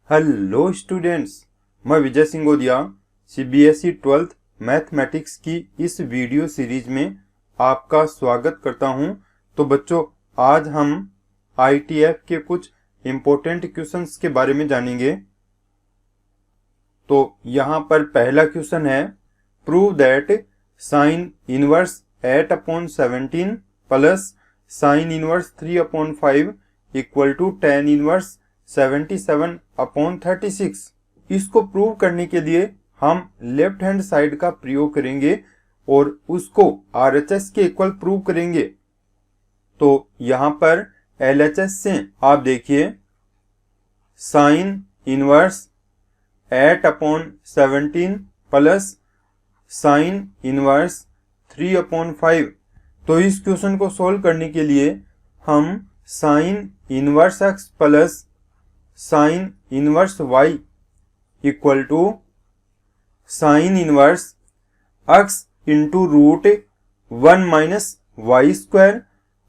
Hello students, मैं विजय सिंह गोदिया CBSE 12th mathematics की इस वीडियो सीरीज में आपका स्वागत करता हूं। तो बच्चों, आज हम आईटीएफ के कुछ इम्पोर्टेंट क्वेश्चंस के बारे में जानेंगे। तो यहाँ पर पहला क्वेश्चन है, prove that sine inverse 8/17 plus sine inverse 3/5 equal to tan inverse 77/36। इसको प्रूव करने के लिए हम लेफ्ट हैंड साइड का प्रयोग करेंगे और उसको आरएचएस के इक्वल प्रूव करेंगे। तो यहाँ पर एलएचएस से आप देखिए, sign inverse 8/17 plus sine inverse 3/5। तो इस क्वेश्चन को सोल्व करने के लिए हम sine inverse X plus sine inverse y equal to sine inverse x into root 1 minus Y square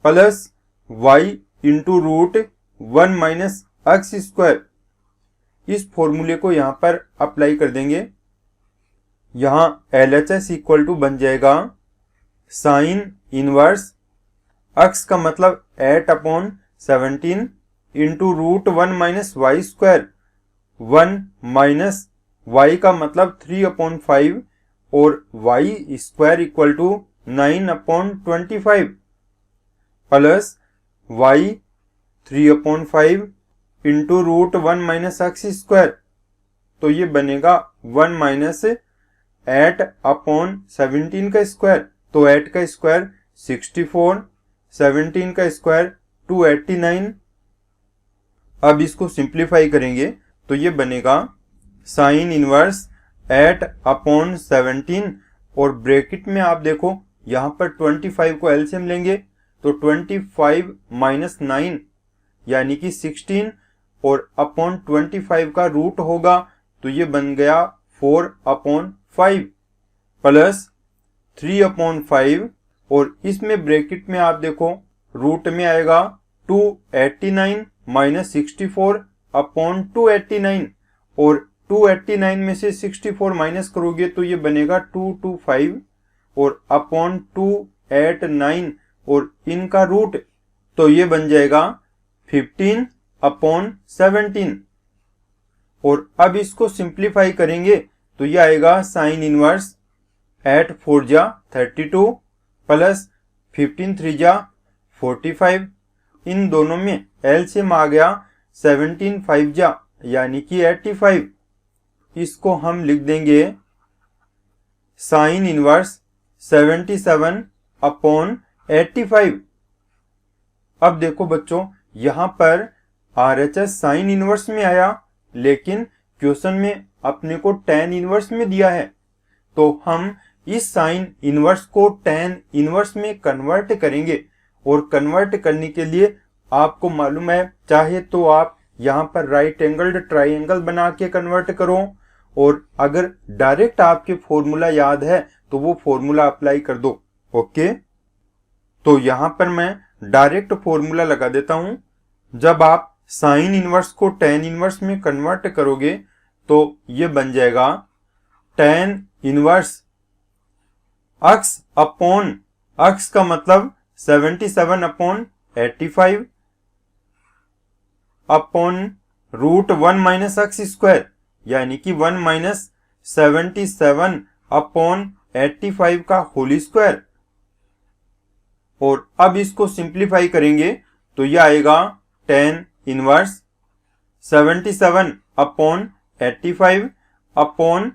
plus y into root 1 minus X square, इस फॉर्मूले को यहाँ पर अप्लाई कर देंगे। यहाँ LHS इक्वल टू बन जाएगा साइन इनवर्स x का मतलब 8/17 into root 1 minus Y square, 1 minus Y का मतलब 3/5 और Y square equal to 9/25 plus Y 3/5 into root 1 minus X square. तो ये बनेगा 1 माइनस 8/17 का स्क्वायर। तो 8 का स्क्वायर 64, 17 का स्क्वायर 289। अब इसको सिंप्लीफाई करेंगे तो ये बनेगा साइन इनवर्स 8/17 और ब्रैकेट में आप देखो यहाँ पर 25 को एलसीएम लेंगे तो 25 माइनस 9 यानी कि 16 और अपॉन 25 का रूट होगा तो ये बन गया 4/5 प्लस 3/5 और इसमें ब्रैकेट में आप देखो रूट में आएगा 289 माइनस 64/289 और 289 में से 64 माइनस करोगे तो ये बनेगा 225 और अपॉन 289 और इनका रूट तो ये बन जाएगा 15/17। और अब इसको सिंप्लीफाई करेंगे तो ये आएगा साइन इनवर्स 8 4 जा 32 प्लस 15 3 जा 45। इन दोनों में एलसीएम आ गया 17 5 जा यानी कि 85। इसको हम लिख देंगे साइन इनवर्स 77/85। अब देखो बच्चों, यहाँ पर आरएचएस साइन इनवर्स में आया लेकिन क्वेश्चन में अपने को tan इनवर्स में दिया है। तो हम इस साइन इनवर्स को tan इनवर्स में कन्वर्ट करेंगे और कन्वर्ट करने के लिए आपको मालूम है, चाहे तो आप यहाँ पर राइट एंगल्ड ट्राइंगल बना के कन्वर्ट करो और अगर डायरेक्ट आपके फॉर्मूला याद है तो वो फॉर्मूला अप्लाई कर दो। ओके, तो यहाँ पर मैं डायरेक्ट फॉर्मूला लगा देता हूं। जब आप साइन इनवर्स को tan इनवर्स में कन्वर्ट करोगे तो ये बन जाएगा tan inverse x upon x का मतलब 77/85 upon root 1 minus X square यानी कि 1 माइनस 77/85 का होल स्क्वायर। और अब इसको सिंप्लीफाई करेंगे तो यह आएगा tan इनवर्स 77/85 अपॉन,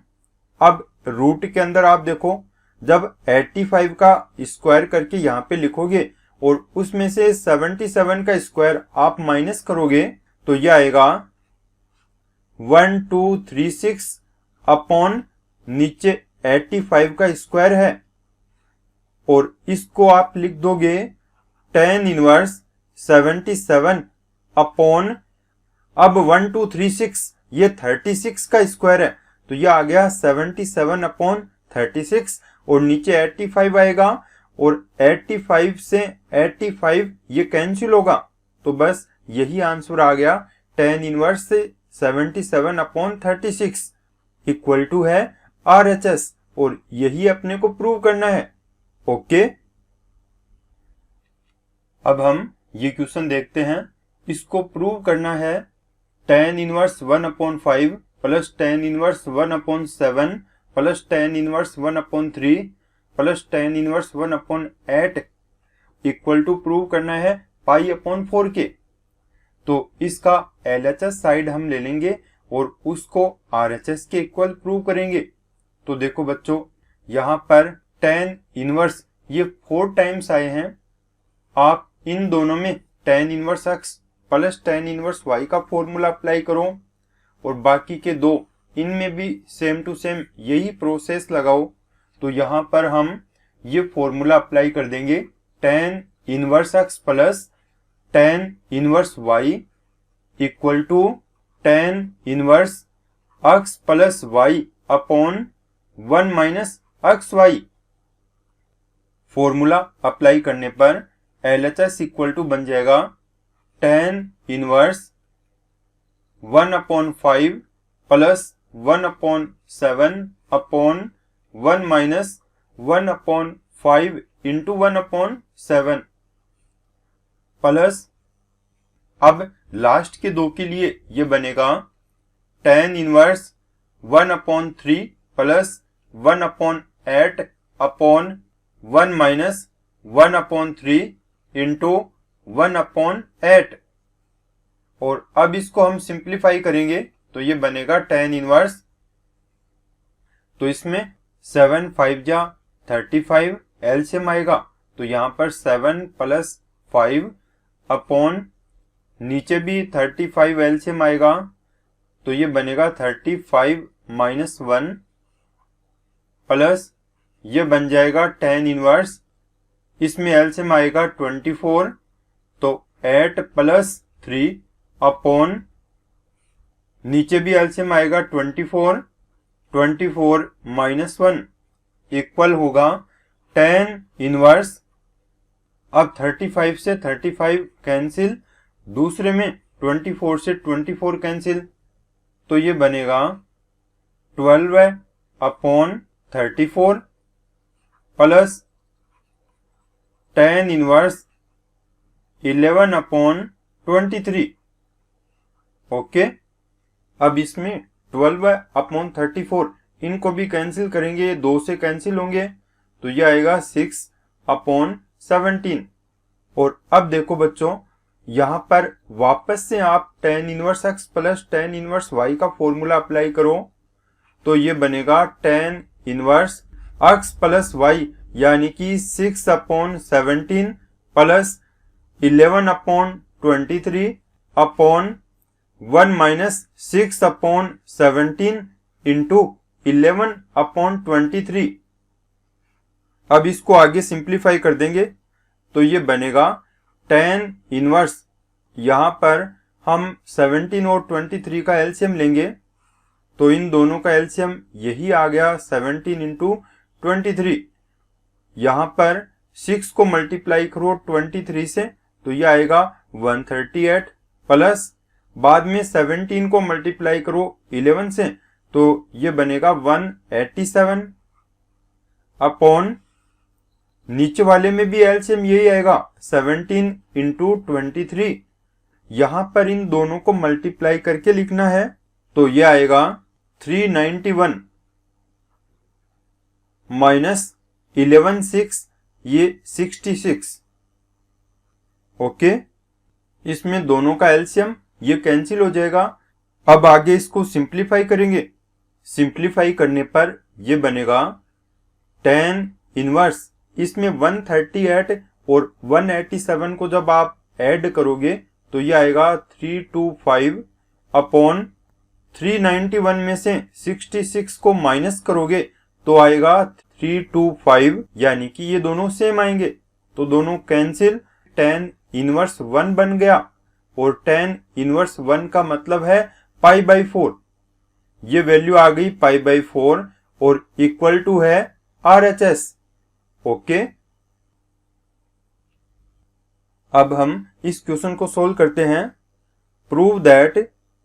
अब रूट के अंदर आप देखो जब 85 का स्क्वायर करके यहाँ पे लिखोगे और उसमें से 77 का स्क्वायर आप माइनस करोगे तो यह आएगा 1236 अपॉन नीचे 85 का स्क्वायर है और इसको आप लिख दोगे tan इनवर्स 77 अपॉन, अब 1236 ये 36 का स्क्वायर है तो यह आ गया 77/36 और नीचे 85 आएगा और 85 से 85 ये कैंसिल होगा तो बस यही आंसर आ गया tan इनवर्स 77/36 इक्वल टू है RHS, और यही अपने को प्रूव करना है। ओके, अब हम ये क्वेश्चन देखते हैं। इसको प्रूव करना है tan inverse 1/5 plus tan inverse 1/7 plus tan inverse 1/3 plus tan inverse 1/8 equal to prove करना है π/4 के। तो इसका LHS साइड हम ले लेंगे और उसको RHS के इक्वल प्रूव करेंगे। तो देखो बच्चों, यहाँ पर tan इनवर्स ये 4 टाइम्स आए हैं। आप इन दोनों में tan inverse x plus tan inverse y का फॉर्मूला अप्लाई करो, और बाकी के दो इनमें भी सेम टू सेम यही प्रोसेस लगाओ। तो यहाँ पर हम ये फॉर्मूला अप्लाई कर देंगे, tan inverse x plus tan inverse y equal to tan inverse x plus y upon 1 minus xy। Formula apply करने पर LHS इक्वल टू बन जाएगा tan inverse 1/5 plus 1/7 upon 1 minus 1/5 into 1/7 plus, अब last के दो के लिए ये बनेगा tan inverse 1/3 plus 1/8 upon 1 minus 1/3 into 1/8। और अब इसको हम सिंप्लीफाई करेंगे तो ये बनेगा tan इनवर्स, तो इसमें 7 5 जा 35 एलसीएम आएगा। तो यहाँ पर 7 प्लस 5 अपॉन नीचे भी 35 एलसीएम आएगा, तो ये बनेगा 35 माइनस 1 प्लस ये बन जाएगा tan इनवर्स, इसमें एलसीएम आएगा 24, तो 8 प्लस 3 अपॉन नीचे भी एलसीएम आएगा 24 माइनस 1 इक्वल होगा tan इनवर्स। अब 35 से 35 कैंसिल, दूसरे में 24 से 24 कैंसिल, तो ये बनेगा 12/34 प्लस tan इनवर्स 11/23। ओके, अब इसमें 12/34 इनको भी कैंसिल करेंगे, 2 से कैंसिल होंगे, तो ये आएगा 6/17। और अब देखो बच्चों, यहाँ पर वापस से आप tan inverse x plus tan inverse y का फॉर्मूला अप्लाई करो, तो ये बनेगा tan inverse x plus y यानी कि 6/17 प्लस 11/23 अपॉन 1 माइनस 6/17 इंटू 11/23। अब इसको आगे सिंप्लीफाई कर देंगे तो ये बनेगा tan इनवर्स, यहाँ पर हम 17 और 23 का एलसीएम लेंगे, तो इन दोनों का एलसीएम यही आ गया 17 इंटू 23। यहाँ पर 6 को मल्टीप्लाई करो 23 से, तो ये आएगा 138 प्लस बाद में 17 को मल्टीप्लाई करो 11 से, तो ये बनेगा 187 अपॉन नीचे वाले में भी एलसीएम यही आएगा 17 इंटू 23। यहां पर इन दोनों को मल्टीप्लाई करके लिखना है, तो ये आएगा 391 माइनस 11/6 ये 66। ओके, इसमें दोनों का एलसीएम ये कैंसिल हो जाएगा। अब आगे इसको सिंप्लीफाई करेंगे, सिंप्लीफाई करने पर ये बनेगा tan इनवर्स, इसमें 138 और 187 को जब आप ऐड करोगे तो ये आएगा 325 अपॉन 391 में से 66 को माइनस करोगे तो आएगा 325, यानी कि ये दोनों सेम आएंगे, तो दोनों कैंसिल, tan इनवर्स 1 बन गया, और tan इनवर्स 1 का मतलब है π/4। ये वैल्यू आ गई π/4 और इक्वल टू है RHS। ओके, अब हम इस क्वेश्चन को सोल्व करते हैं। Prove that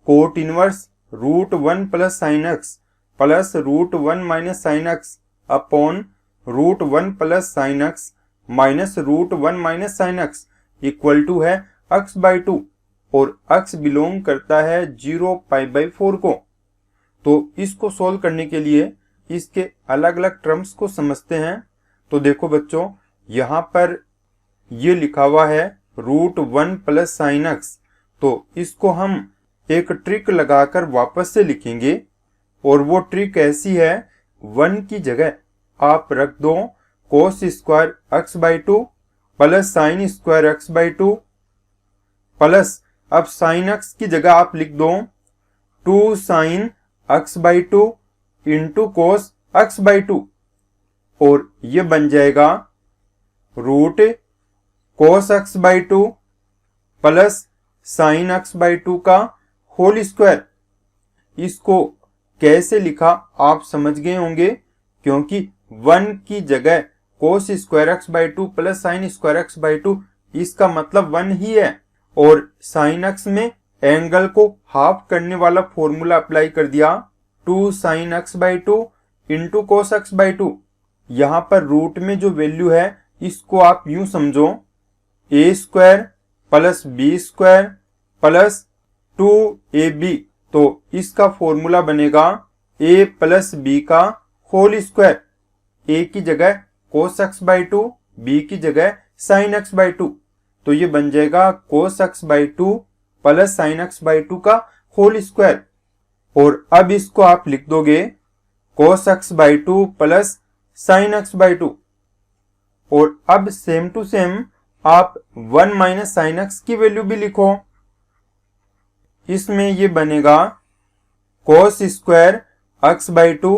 cot inverse root 1 plus sine X plus root 1 minus sine X upon root 1 plus sine X minus root 1 minus sine X equal to है x by 2 और x belong करता है 0 पाई by 4 को। तो इसको solve करने के लिए इसके अलग अलग टर्म्स को समझते हैं। तो देखो बच्चों, यहाँ पर ये लिखा हुआ है रूट 1 प्लस साइन एक्स, तो इसको हम एक ट्रिक लगाकर वापस से लिखेंगे और वो ट्रिक ऐसी है, 1 की जगह आप रख दो cos square x by 2 plus sine square x by 2 plus अब साइन एक्स की जगह आप लिख दो 2 sine x by 2 into cos x by 2 और ये बन जाएगा root cos x by 2 plus sine x by 2 का होल स्क्वायर। इसको कैसे लिखा आप समझ गए होंगे, क्योंकि 1 की जगह कोस square x by 2 plus sine square x by 2 इसका मतलब 1 ही है और साइन एक्स में एंगल को हाफ करने वाला फॉर्मूला अप्लाई कर दिया 2 sine x by 2 into cos x by 2। यहाँ पर रूट में जो वैल्यू है इसको आप यूं समझो A square plus B square plus 2ab, तो इसका फॉर्मूला बनेगा a प्लस बी का होल स्क्वायर। a की जगह कोस एक्स बाई 2, b की जगह साइन एक्स बाई 2, तो ये बन जाएगा कोस x by 2 plus sine x by 2 का होल स्क्वायर। और अब इसको आप लिख दोगे कोस x by 2 plus sine x by 2 और अब सेम टू सेम आप 1 माइनस साइन एक्स की वैल्यू भी लिखो। इसमें ये बनेगा कोस square x by 2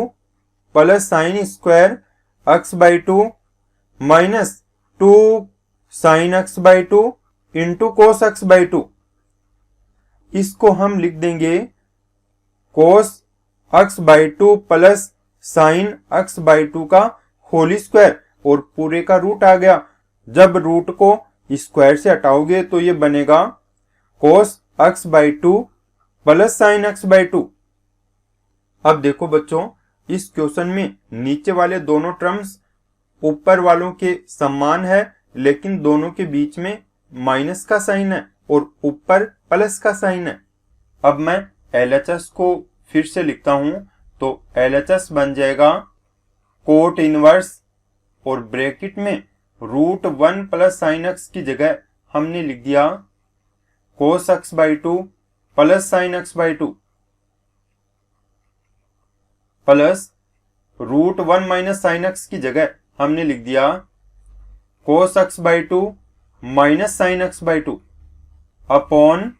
plus sine square x by 2 minus 2 sine x by 2 into cos x by 2। इसको हम लिख देंगे कोस x by 2 plus sine x by 2 का होल स्क्वायर और पूरे का रूट आ गया। जब रूट को स्क्वायर से हटाओगे तो ये बनेगा cos x by 2 plus sine x by 2। अब देखो बच्चों, इस क्वेश्चन में नीचे वाले दोनों टर्म्स ऊपर वालों के समान है, लेकिन दोनों के बीच में माइनस का साइन है और ऊपर प्लस का साइन है। अब मैं LHS को फिर से लिखता हूं, तो LHS बन जाएगा कोट इनवर्स और ब्रैकेट में रूट 1 प्लस साइन एक्स की जगह हमने लिख दिया cos x by 2 plus sine x by 2 plus root 1 minus sine x की जगह हमने लिख दिया cos x by 2 minus sine x by 2 upon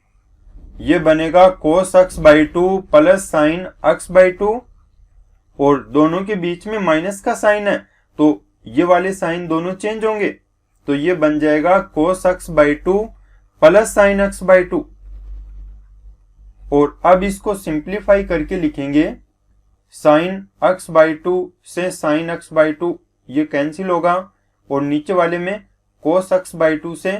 ये बनेगा cos x by 2 plus sine x by 2 और दोनों के बीच में माइनस का साइन है तो ये वाले साइन दोनों चेंज होंगे, तो ये बन जाएगा कोस x by 2 plus sine x by 2। और अब इसको सिंप्लीफाई करके लिखेंगे साइन एक्स बाई 2 से साइन एक्स बाई 2 ये कैंसिल होगा और नीचे वाले में कोस एक्स बाई 2 से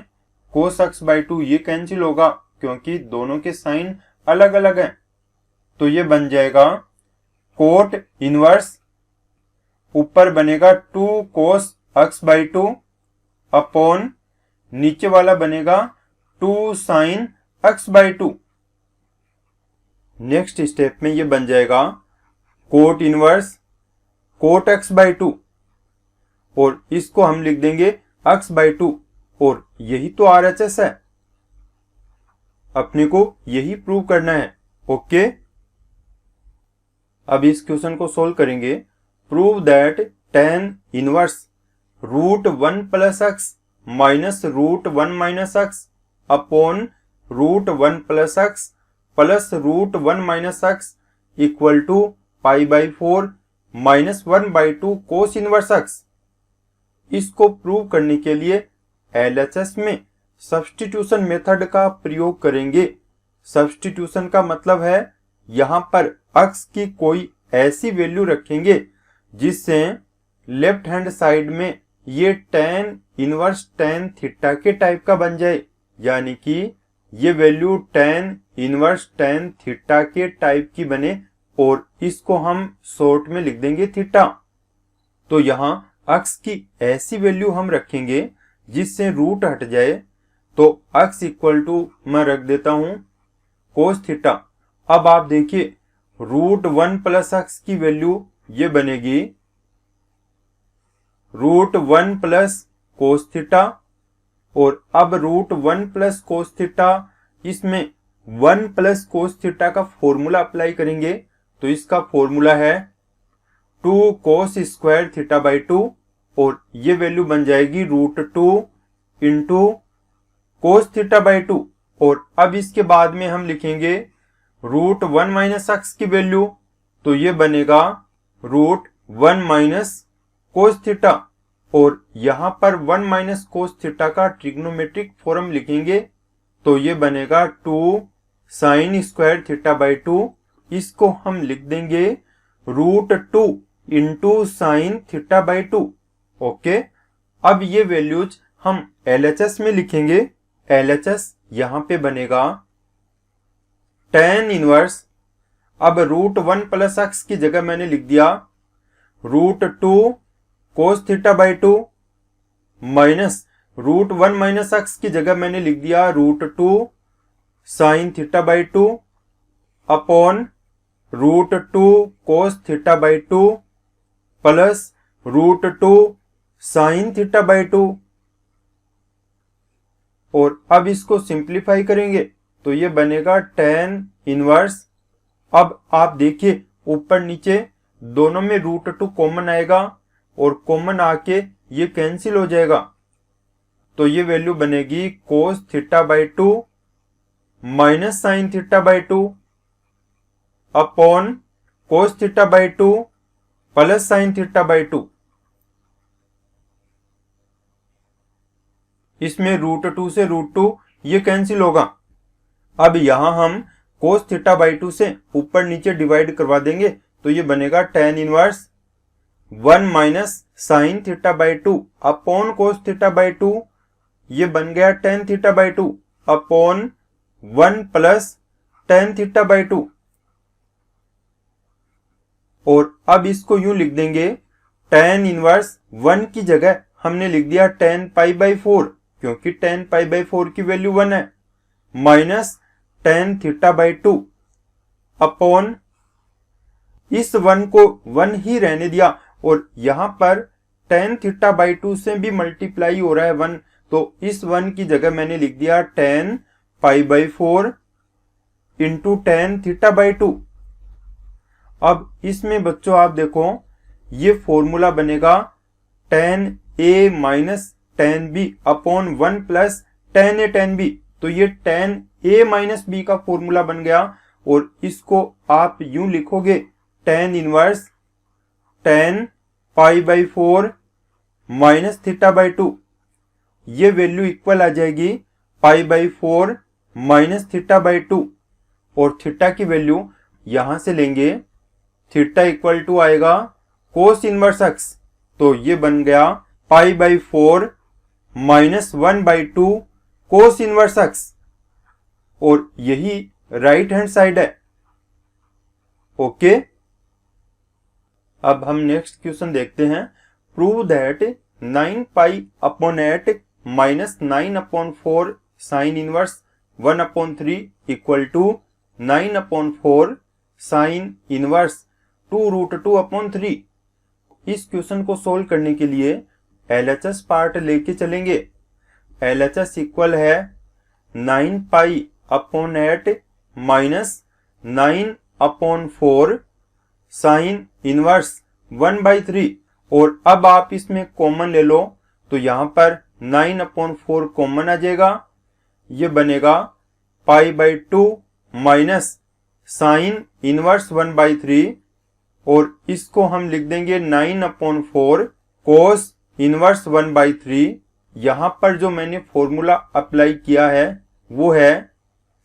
कोस एक्स बाई 2 ये कैंसिल होगा क्योंकि दोनों के साइन अलग अलग हैं। तो ये बन जाएगा कोट इनवर्स, ऊपर बनेगा 2 कोस एक्स बाई 2 अपॉन नीचे वाला बनेगा 2 sine x by 2। Next step में ये बन जाएगा cot inverse cot x by 2 और इसको हम लिख देंगे एक्स बाई 2 और यही तो RHS है, अपने को यही प्रूव करना है। ओके, अब इस क्वेश्चन को सोल्व करेंगे। Prove that tan inverse root 1 plus x minus root 1 minus x upon root 1 plus x plus root 1 minus x equal to pi by 4 minus 1 by 2 cos inverse x. इसको prove करने के लिए LHS में substitution method का प्रयोग करेंगे। Substitution का मतलब है यहां पर x की कोई ऐसी वैल्यू रखेंगे जिससे लेफ्ट हैंड साइड में ये tan इनवर्स tan थीटा के टाइप का बन जाए, यानी कि ये value tan inverse tan theta के टाइप की बने और इसको हम शॉर्ट में लिख देंगे थीटा। तो यहाँ अक्स की ऐसी वैल्यू हम रखेंगे जिससे रूट हट जाए। तो अक्स इक्वल टू मैं रख देता हूं कोस थीटा। अब आप देखिए √1 प्लस अक्स की वैल्यू ये बनेगी √1 प्लस कोस थीटा। और अब √1 प्लस कोस थीटा, इसमें 1 प्लस कोस थीटा का फॉर्मूला अप्लाई करेंगे। तो इसका फॉर्मूला है 2 कोस स्क्वायर थीटा बाई 2 और ये वैल्यू बन जाएगी √2 इंटू कोस थीटा बाई 2। और अब इसके बाद में हम लिखेंगे √1 माइनस अक्स की वैल्यू। तो ये बनेगा √1 माइनस कोस थीटा और यहां पर 1 माइनस कोस थीटा का ट्रिग्नोमेट्रिक फॉर्म लिखेंगे। तो ये बनेगा 2 साइन स्क्वायर थीटा बाई 2। इसको हम लिख देंगे √2 into sine theta by 2। Okay, अब ये वैल्यूज हम LHS में लिखेंगे। LHS यहां पे बनेगा tan इनवर्स, अब √1 प्लस अक्स की जगह मैंने लिख दिया √2 cos theta by 2 minus √1 minus X की जगह मैंने लिख दिया √2 sine theta by 2 upon √2 cos theta by 2 plus √2 sine theta by 2। और अब इसको सिंप्लीफाई करेंगे तो ये बनेगा tan इनवर्स। अब आप देखिए ऊपर नीचे दोनों में √2 कॉमन आएगा और कॉमन आके ये कैंसिल हो जाएगा। तो ये वैल्यू बनेगी कोस theta by 2 minus sign theta by 2 upon cos theta by 2 plus sign theta by 2। इसमें √2 से √2 ये कैंसिल होगा। अब यहां हम कोस थीटा बाई 2 से ऊपर नीचे डिवाइड करवा देंगे तो ये बनेगा tan inverse 1 minus sign theta by 2 upon cos theta by 2। ये बन गया tan theta by 2 upon 1 plus tan theta by 2। और अब इसको यूं लिख देंगे tan इनवर्स 1 की जगह हमने लिख दिया tan पाई बाई 4 क्योंकि tan पाई बाई 4 की वैल्यू 1 है, minus tan theta by 2 upon इस 1 को 1 ही रहने दिया और यहां पर tan थीटा बाई 2 से भी मल्टीप्लाई हो रहा है 1। तो इस 1 की जगह मैंने लिख दिया tan pi by 4 into tan theta by 2। अब इसमें बच्चों आप देखो ये फॉर्मूला बनेगा tan a minus tan b upon 1 plus tan a tan b। तो ये tan a माइनस b का फॉर्मूला बन गया और इसको आप यूं लिखोगे tan inverse tan pi by 4 minus theta by 2। ये वैल्यू इक्वल आ जाएगी पाई बाई 4 माइनस थीटा बाई 2 और थीटा की वैल्यू यहां से लेंगे। थीटा इक्वल टू आएगा कोस इनवर्स एक्स। तो ये बन गया pi by 4 minus 1 by 2 cos inverse x और यही राइट हैंड साइड है। ओके, अब हम नेक्स्ट क्वेश्चन देखते हैं। Prove that 9 pi upon 8 minus 9 upon 4 sine inverse 1 upon 3 equal to 9 upon 4 sine inverse 2√2 upon 3। इस क्वेश्चन को सोल्व करने के लिए LHS पार्ट लेके चलेंगे। LHS इक्वल है 9 pi upon 8 minus 9 upon 4 sine inverse 1 by 3। और अब आप इसमें कॉमन ले लो तो यहां पर 9 अपॉन 4 कॉमन आ जाएगा। ये बनेगा पाई by 2 minus sign inverse 1 by 3 और इसको हम लिख देंगे 9 अपॉन 4 कोस इनवर्स 1 बाई 3। यहां पर जो मैंने फॉर्मूला अप्लाई किया है वो है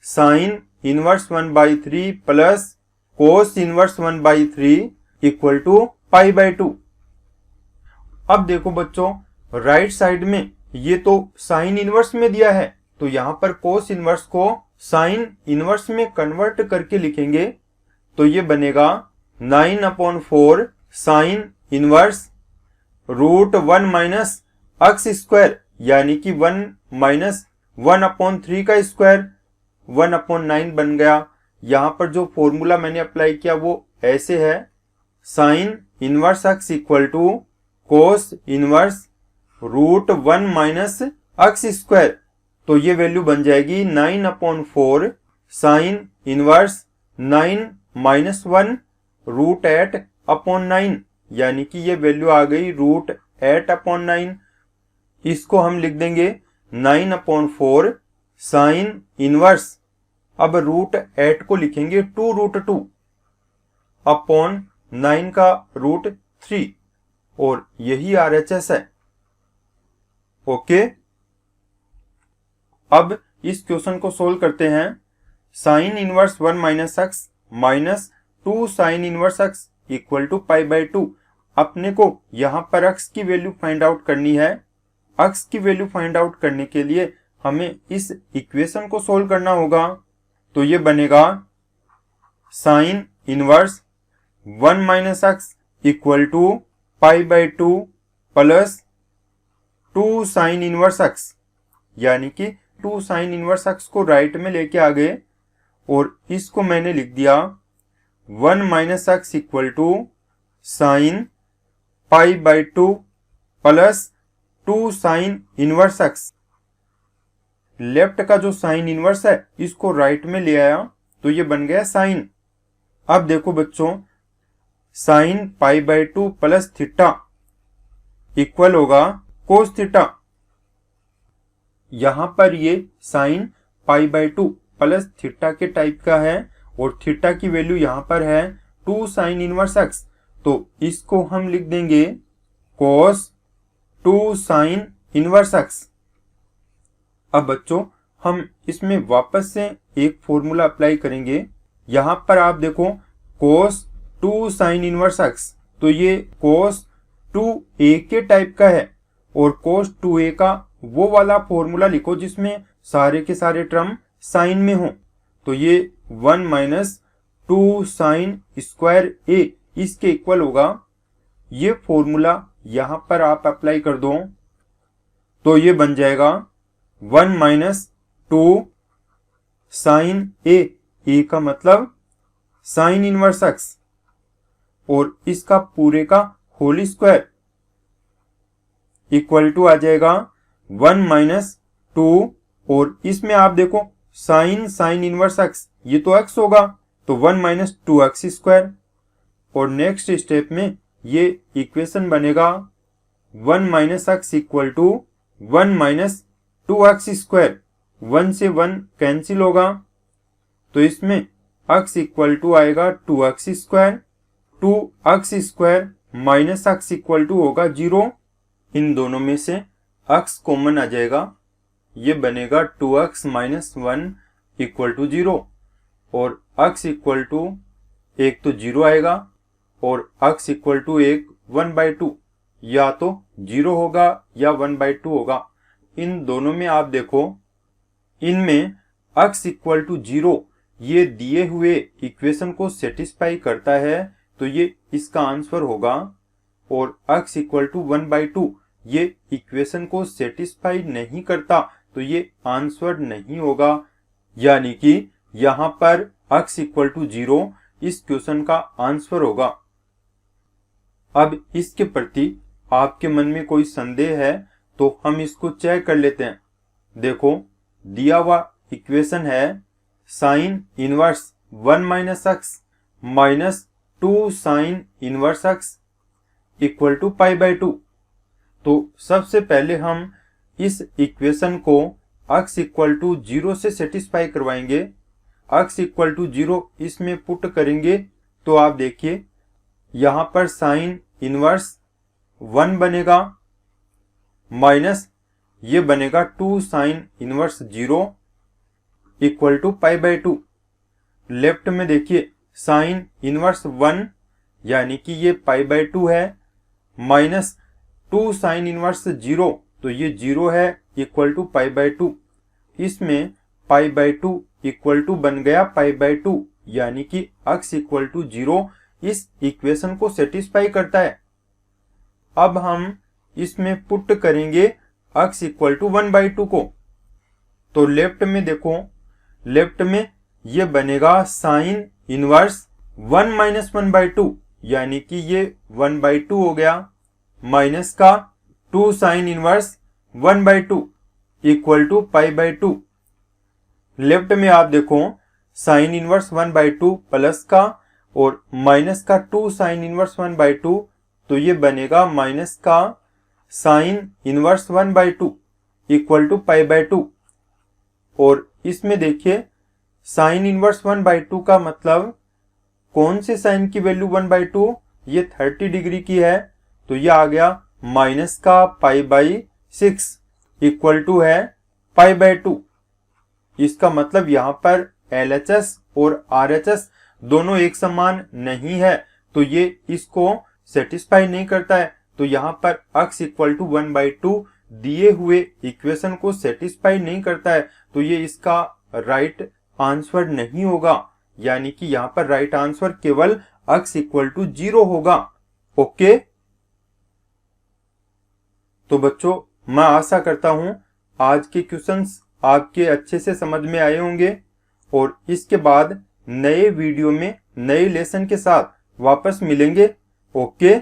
sine inverse 1 by 3 plus cos inverse 1 by 3 equal to pi by 2। अब देखो बच्चों राइट साइड में ये तो साइन इनवर्स में दिया है तो यहाँ पर कोस इनवर्स को साइन इनवर्स में कन्वर्ट करके लिखेंगे तो ये बनेगा 9/4 sine inverse root 1 minus x square, यानी कि 1 माइनस 1/3 का स्क्वायर 1/9 बन गया। यहाँ पर जो फॉर्मूला मैंने अप्लाई किया वो ऐसे है, sine inverse x equal to cos inverse root 1 minus x square. तो ये वैल्यू बन जाएगी 9/4 साइन इनवर्स 9 माइनस 1 रूट 8/9, यानी कि ये वैल्यू आ गई रूट 8/9। इसको हम लिख देंगे 9/4 साइन इनवर्स, अब रूट 8 को लिखेंगे 2√2 अपॉन 9 का रूट 3, और यही RHS है। ओके, अब इस क्वेश्चन को सोल्व करते हैं। Sine inverse 1 minus X minus 2 sine inverse X equal to π/2। अपने को यहां पर एक्स की वैल्यू फाइंड आउट करनी है। एक्स की वैल्यू फाइंड आउट करने के लिए हमें इस इक्वेशन को सोल्व करना होगा। तो ये बनेगा sine inverse 1 minus x equal to π/2 plus 2 sine inverse X, यानी कि 2 साइन इनवर्स एक्स को राइट में लेके आ गए और इसको मैंने लिख दिया 1 minus x equal to sine π/2 plus 2 sine inverse X. Left का जो साइन इनवर्स है इसको राइट में ले आया तो ये बन गया साइन। अब देखो बच्चों, साइन π/2 प्लस थीटा इक्वल होगा कोस थीटा। यहां पर ये साइन π/2 प्लस थीटा के टाइप का है और थीटा की वैल्यू यहां पर है 2 साइन इनवर्स एक्स, तो इसको हम लिख देंगे कोस 2 साइन इनवर्स एक्स। अब बच्चों हम इसमें वापस से एक फॉर्मूला अप्लाई करेंगे। यहां पर आप देखो कोस 2 साइन इनवर्स एक्स, तो ये कोस 2a के टाइप का है और कोस 2a का वो वाला फॉर्मूला लिखो जिसमें सारे के सारे टर्म साइन में हो। तो ये 1 माइनस 2 साइन स्क्वायर a इसके इक्वल होगा। ये फॉर्मूला यहां पर आप अप्लाई कर दो तो ये बन जाएगा 1 माइनस 2 साइन a का मतलब साइन इनवर्स एक्स और इसका पूरे का होल स्क्वायर इक्वल टू आ जाएगा 1 माइनस 2, और इसमें आप देखो साइन इनवर्स एक्स ये तो x होगा तो 1 माइनस 2x स्क्वायर, और नेक्स्ट स्टेप में ये इक्वेशन बनेगा 1 minus x equal to 1 minus 2x square. 1 से 1 कैंसिल होगा तो इसमें x इक्वल टू आएगा 2x square, 2x square minus x equal to होगा 0। इन दोनों में से x कॉमन आ जाएगा, ये बनेगा 2x माइनस 1 इक्वल टू 0, और x इक्वल टू 1 तो 0 आएगा और x इक्वल टू 1/2, या तो 0 होगा या 1/2 होगा। इन दोनों में आप देखो इनमें x इक्वल टू 0 ये दिए हुए इक्वेशन को सेटिस्फाई करता है तो ये इसका आंसर होगा, और x इक्वल टू 1/2 ये इक्वेशन को सेटिस्फाई नहीं करता तो ये आंसर नहीं होगा, यानी कि यहां पर x इक्वल टू 0 इस क्वेश्चन का आंसर होगा। अब इसके प्रति आपके मन में कोई संदेह है तो हम इसको चेक कर लेते हैं। देखो दिया हुआ इक्वेशन है sine inverse 1 minus X minus 2 sine inverse X equal to π/2। तो सबसे पहले हम इस इक्वेशन को x इक्वल टू 0 से सेटिस्फाई करवाएंगे। x इक्वल टू 0 इसमें पुट करेंगे तो आप देखिए यहां पर साइन इनवर्स 1 बनेगा माइनस ये बनेगा 2 sine inverse 0 equal to π/2। Left में देखिए साइन इनवर्स 1 यानी कि ये π/2 है माइनस 2 साइन इनवर्स 0 तो ये 0 है इक्वल टू π/2। इसमें pi by two equal to बन गया पाई बाई टू, यानी कि x इक्वल टू 0 इस इक्वेशन को सेटिस्फाई करता है। अब हम इसमें पुट करेंगे x इक्वल टू 1/2 को। तो लेफ्ट में देखो, लेफ्ट में ये बनेगा साइन इनवर्स 1 माइनस 1/2, यानी कि ये 1/2 हो गया, माइनस का 2 sine inverse 1/2 equal to pi by two. Left में आप देखो साइन इनवर्स 1/2 प्लस का और माइनस का 2 साइन इनवर्स 1/2, तो ये बनेगा माइनस का sine inverse 1/2 equal to pi by two. और इसमें देखिए साइन इनवर्स 1/2 का मतलब कौन से साइन की वैल्यू 1/2, ये 30 डिग्री की है, तो ये आ गया माइनस का पाई बाई 6 इक्वल टू है पाई बाई टू। इसका मतलब यहां पर LHS और RHS दोनों एक समान नहीं है, तो ये इसको सेटिस्फाई नहीं करता है। तो यहां पर x इक्वल टू 1/2 दिए हुए इक्वेशन को सेटिस्फाई नहीं करता है, तो ये इसका राइट आंसर नहीं होगा, यानी कि यहां पर राइट आंसर केवल x इक्वल टू 0 होगा। ओके, तो बच्चों मैं आशा करता हूं आज के क्वेश्चंस आपके अच्छे से समझ में आए होंगे, और इसके बाद नए वीडियो में नए लेसन के साथ वापस मिलेंगे। ओके।